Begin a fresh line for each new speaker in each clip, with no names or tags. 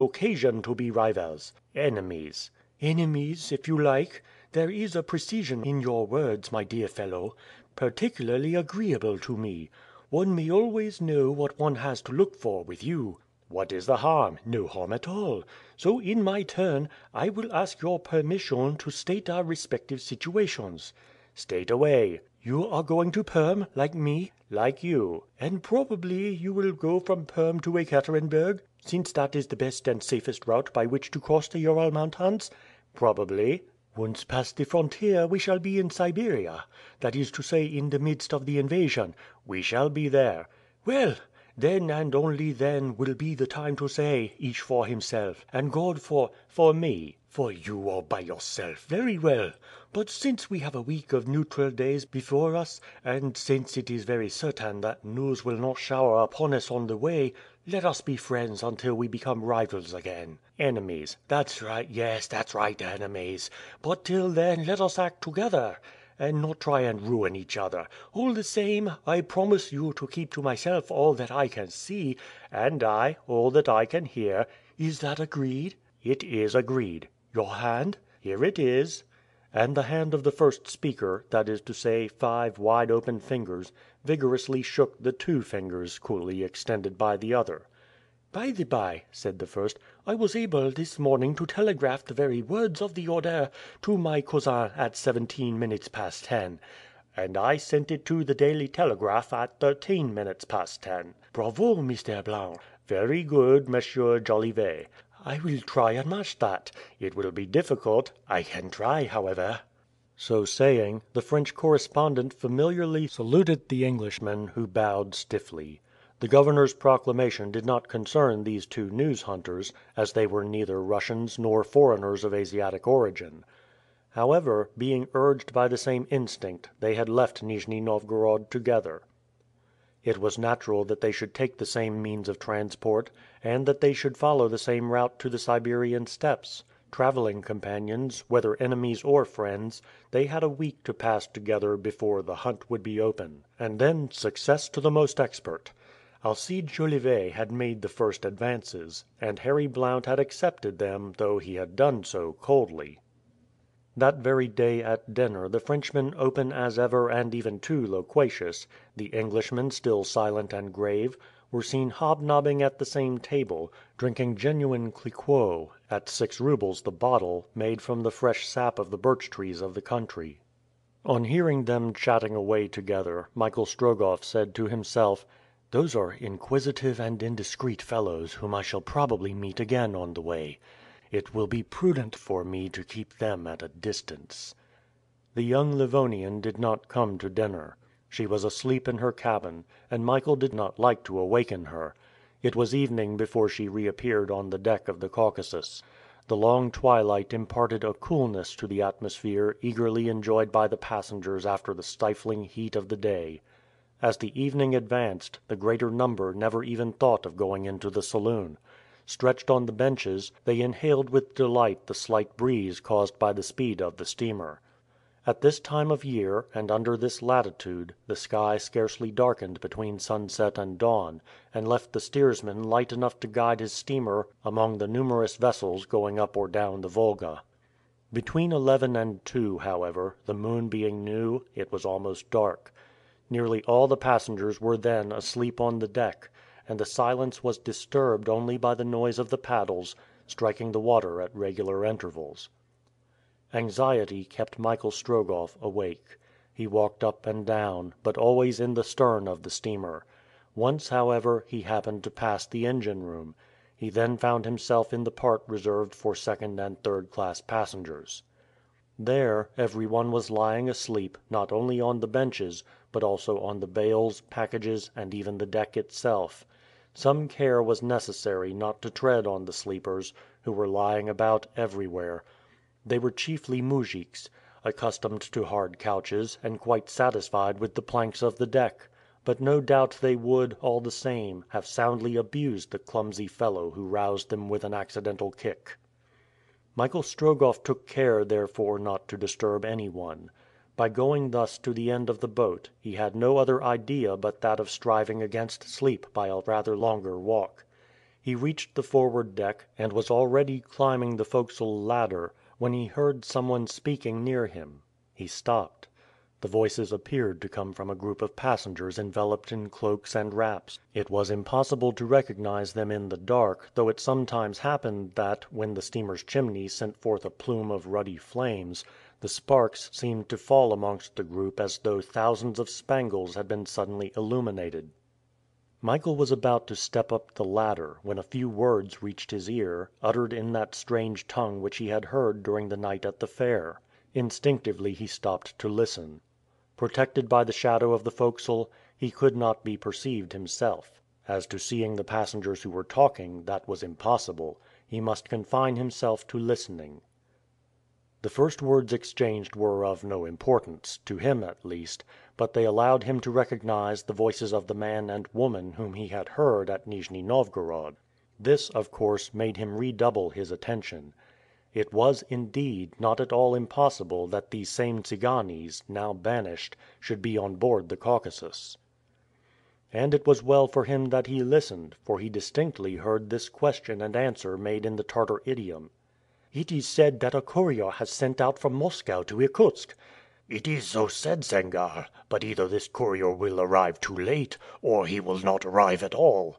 occasion to be rivals, enemies." "Enemies, if you like. There is a precision in your words, my dear fellow, particularly agreeable to me. One may always know what one has to look for with you." "What is the harm?" "No harm at all. So, in my turn, I will ask your permission to state our respective situations." "State away." "You are going to Perm, like me?" "Like you." "And probably you will go from Perm to Ekaterenburg, since that is the best and safest route by which to cross the Ural Mountains?" "Probably." "Once past the frontier we shall be in Siberia, that is to say in the midst of the invasion." "We shall be there." "Well! Then, and only then, will be the time to say, each for himself, and God for me." "For you all by yourself, very well. But since we have a week of neutral days before us, and since it is very certain that news will not shower upon us on the way, let us be friends until we become rivals again." "Enemies." "That's right, yes, that's right, enemies. But till then let us act together, and not try and ruin each other. All the same, I promise you to keep to myself all that I can see." "And I, all that I can hear." "Is that agreed?" "It is agreed." "Your hand?" "Here it is." And the hand of the first speaker, that is to say 5 wide open fingers, vigorously shook the 2 fingers coolly extended by the other. "By the by," said the first, "I was able this morning to telegraph the very words of the order to my cousin at 17 minutes past 10." "And I sent it to the Daily Telegraph at 13 minutes past 10." "Bravo, Mr. Blount." "Very good, Monsieur Jolivet." "I will try and match that." "It will be difficult." "I can try, however." So saying, the French correspondent familiarly saluted the Englishman, who bowed stiffly. The governor's proclamation did not concern these 2 news hunters, as they were neither Russians nor foreigners of Asiatic origin. However, being urged by the same instinct, they had left Nijni Novgorod together. It was natural that they should take the same means of transport, and that they should follow the same route to the Siberian steppes. Traveling companions, whether enemies or friends, they had a week to pass together before the hunt would be open. And then success to the most expert! Alcide Jolivet had made the first advances, and Harry Blount had accepted them, though he had done so coldly. That very day at dinner the Frenchman open as ever and even too loquacious, the Englishmen still silent and grave, were seen hobnobbing at the same table, drinking genuine Cliquot, at 6 roubles the bottle, made from the fresh sap of the birch trees of the country. On hearing them chatting away together, Michael Strogoff said to himself, "Those are inquisitive and indiscreet fellows whom I shall probably meet again on the way. It will be prudent for me to keep them at a distance." The young Livonian did not come to dinner. She was asleep in her cabin, and Michael did not like to awaken her. It was evening before she reappeared on the deck of the Caucasus. The long twilight imparted a coolness to the atmosphere eagerly enjoyed by the passengers after the stifling heat of the day. As the evening advanced, the greater number never even thought of going into the saloon. Stretched on the benches, they inhaled with delight the slight breeze caused by the speed of the steamer. At this time of year, and under this latitude, the sky scarcely darkened between sunset and dawn, and left the steersman light enough to guide his steamer among the numerous vessels going up or down the Volga. Between 11 and 2, however, the moon being new, it was almost dark. Nearly all the passengers were then asleep on the deck, and the silence was disturbed only by the noise of the paddles, striking the water at regular intervals. Anxiety kept Michael Strogoff awake. He walked up and down, but always in the stern of the steamer. Once, however, he happened to pass the engine room. He then found himself in the part reserved for second and third class passengers. There, everyone was lying asleep, not only on the benches, but also on the bales, packages, and even the deck itself. Some care was necessary not to tread on the sleepers, who were lying about everywhere. They were chiefly moujiks, accustomed to hard couches, and quite satisfied with the planks of the deck. But no doubt they would, all the same, have soundly abused the clumsy fellow who roused them with an accidental kick. Michael Strogoff took care therefore not to disturb anyone. By going thus to the end of the boat, he had no other idea but that of striving against sleep by a rather longer walk. He reached the forward deck, and was already climbing the forecastle ladder, when he heard someone speaking near him. He stopped. The voices appeared to come from a group of passengers enveloped in cloaks and wraps. It was impossible to recognize them in the dark, though it sometimes happened that, when the steamer's chimney sent forth a plume of ruddy flames, the sparks seemed to fall amongst the group as though thousands of spangles had been suddenly illuminated. Michael was about to step up the ladder, when a few words reached his ear, uttered in that strange tongue which he had heard during the night at the fair. Instinctively he stopped to listen. Protected by the shadow of the forecastle, he could not be perceived himself. As to seeing the passengers who were talking, that was impossible. He must confine himself to listening. The first words exchanged were of no importance, to him at least, but they allowed him to recognize the voices of the man and woman whom he had heard at Nijni Novgorod. This, of course, made him redouble his attention. It was, indeed, not at all impossible that these same Tsiganes, now banished, should be on board the Caucasus. And it was well for him that he listened, for he distinctly heard this question and answer made in the Tartar idiom. "It is said that a courier has sent out from Moscow to Irkutsk." "It is so said, Sangarre; but either this courier will arrive too late, or he will not arrive at all."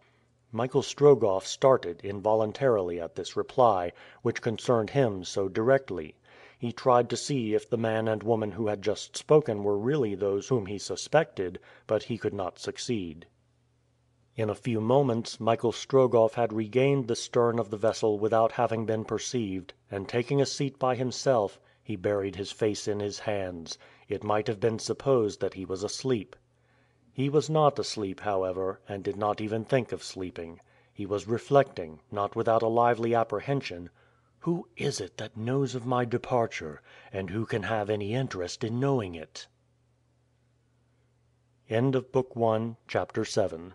Michael Strogoff started involuntarily at this reply, which concerned him so directly. He tried to see if the man and woman who had just spoken were really those whom he suspected, but he could not succeed. In a few moments Michael Strogoff had regained the stern of the vessel without having been perceived, and taking a seat by himself, he buried his face in his hands. It might have been supposed that he was asleep. He was not asleep, however, and did not even think of sleeping. He was reflecting, not without a lively apprehension, "Who is it that knows of my departure, and who can have any interest in knowing it?" End of Book 1, Chapter 7.